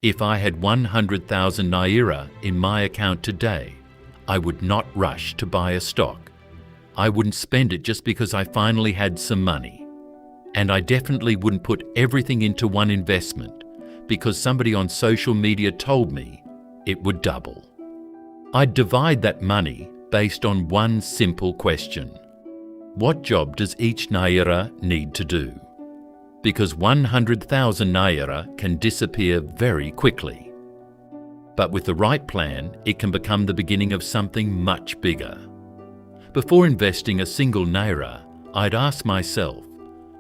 If I had 100,000 Naira in my account today, I would not rush to buy a stock. I wouldn't spend it just because I finally had some money. And I definitely wouldn't put everything into one investment because somebody on social media told me it would double. I'd divide that money based on one simple question. What job does each Naira need to do? Because 100,000 Naira can disappear very quickly. But with the right plan, it can become the beginning of something much bigger. Before investing a single Naira, I'd ask myself,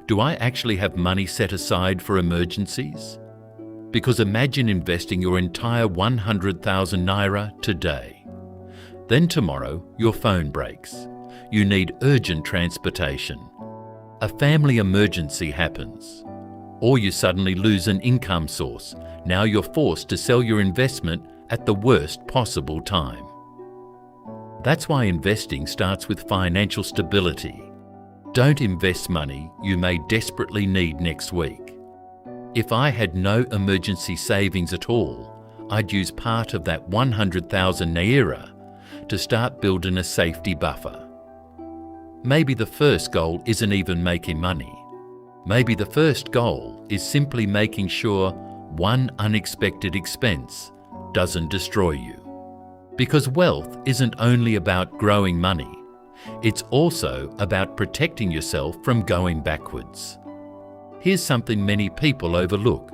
do I actually have money set aside for emergencies? Because imagine investing your entire 100,000 Naira today. Then tomorrow, your phone breaks. You need urgent transportation. A family emergency happens. Or you suddenly lose an income source. Now you're forced to sell your investment at the worst possible time. That's why investing starts with financial stability. Don't invest money you may desperately need next week. If I had no emergency savings at all, I'd use part of that 100,000 Naira to start building a safety buffer. Maybe the first goal isn't even making money. Maybe the first goal is simply making sure one unexpected expense doesn't destroy you. Because wealth isn't only about growing money, it's also about protecting yourself from going backwards. Here's something many people overlook.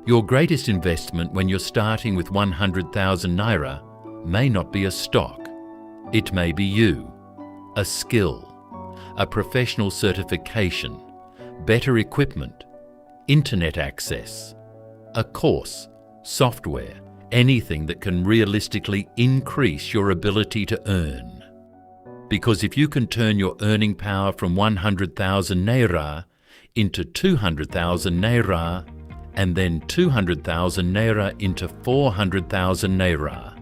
Your greatest investment when you're starting with 100,000 Naira may not be a stock. It may be you, a skill, a professional certification, better equipment, internet access, a course, software, anything that can realistically increase your ability to earn. Because if you can turn your earning power from 100,000 Naira into 200,000 Naira and then 200,000 Naira into 400,000 Naira,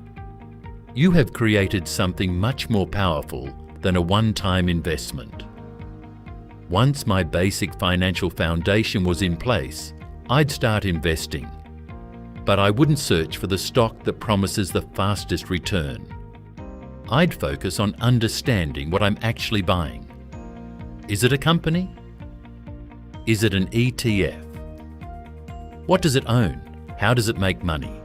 you have created something much more powerful than a one-time investment. Once my basic financial foundation was in place, I'd start investing. But I wouldn't search for the stock that promises the fastest return. I'd focus on understanding what I'm actually buying. Is it a company? Is it an ETF? What does it own? How does it make money?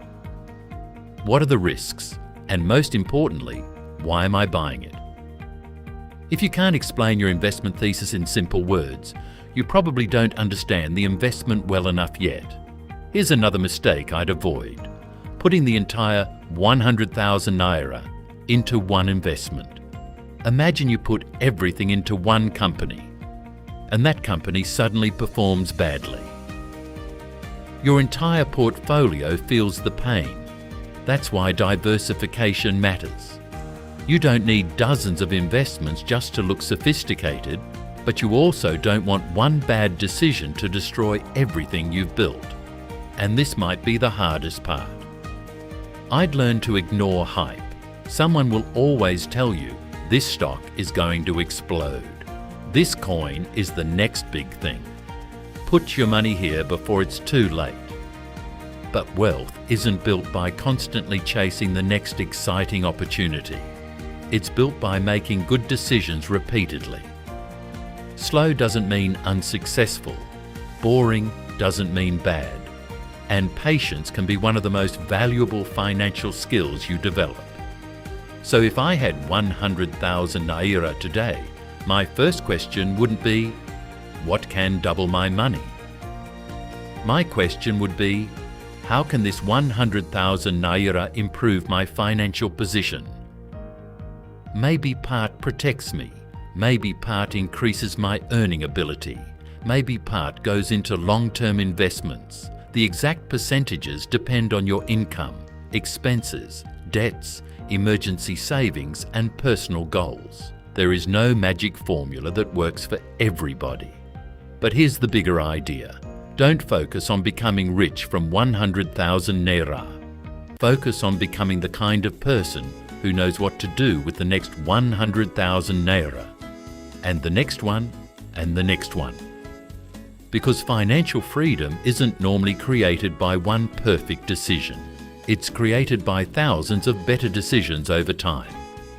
What are the risks? And most importantly, why am I buying it? If you can't explain your investment thesis in simple words, you probably don't understand the investment well enough yet. Here's another mistake I'd avoid: putting the entire 100,000 Naira into one investment. Imagine you put everything into one company, and that company suddenly performs badly. Your entire portfolio feels the pain. That's why diversification matters. You don't need dozens of investments just to look sophisticated, but you also don't want one bad decision to destroy everything you've built. And this might be the hardest part. I'd learned to ignore hype. Someone will always tell you, this stock is going to explode. This coin is the next big thing. Put your money here before it's too late. But wealth isn't built by constantly chasing the next exciting opportunity. It's built by making good decisions repeatedly. Slow doesn't mean unsuccessful. Boring doesn't mean bad. And patience can be one of the most valuable financial skills you develop. So if I had 100,000 Naira today, my first question wouldn't be, what can double my money? My question would be, how can this 100,000 Naira improve my financial position? Maybe part protects me, maybe part increases my earning ability, maybe part goes into long-term investments. The exact percentages depend on your income, expenses, debts, emergency savings, and personal goals. There is no magic formula that works for everybody. But here's the bigger idea. Don't focus on becoming rich from 100,000 Naira. Focus on becoming the kind of person who knows what to do with the next 100,000 Naira, and the next one, and the next one. Because financial freedom isn't normally created by one perfect decision. It's created by thousands of better decisions over time.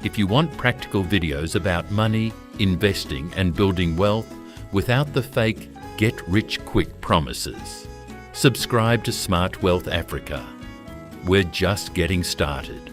If you want practical videos about money, investing and building wealth without the fake get-rich-quick promises, subscribe to Smart Wealth Africa. We're just getting started.